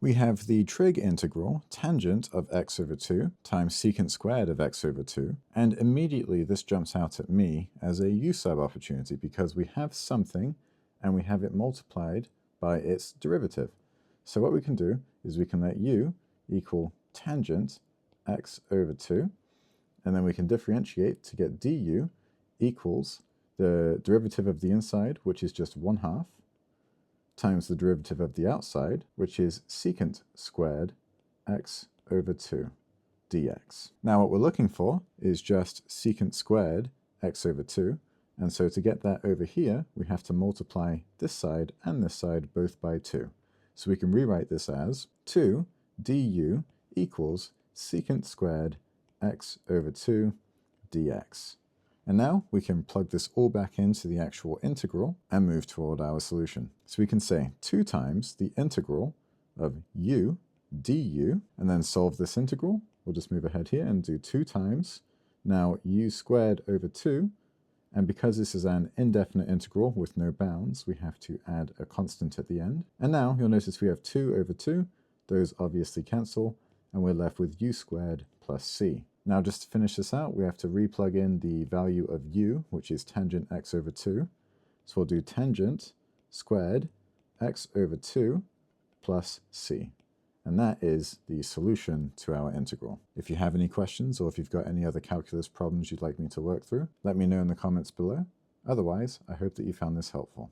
We have the trig integral tangent of x over 2 times secant squared of x over 2, and immediately this jumps out at me as a u-sub opportunity because we have something and we have it multiplied by its derivative. So what we can do is we can let u equal tangent x over 2, and then we can differentiate to get du equals the derivative of the inside, which is just 1/2, times the derivative of the outside, which is secant squared x over 2 dx. Now what we're looking for is just secant squared x over 2, and so to get that over here, we have to multiply this side and this side both by 2. So we can rewrite this as 2 du equals secant squared x over 2 dx. And now we can plug this all back into the actual integral and move toward our solution. So we can say 2 times the integral of u du, and then solve this integral. We'll just move ahead here and do 2 times now u squared over 2, and because this is an indefinite integral with no bounds, we have to add a constant at the end. And now you'll notice we have 2 over 2, those obviously cancel, and we're left with u squared plus c. Now just to finish this out, we have to replug in the value of u, which is tangent x over 2. So we'll do tangent squared x over 2 plus c. And that is the solution to our integral. If you have any questions or if you've got any other calculus problems you'd like me to work through, let me know in the comments below. Otherwise, I hope that you found this helpful.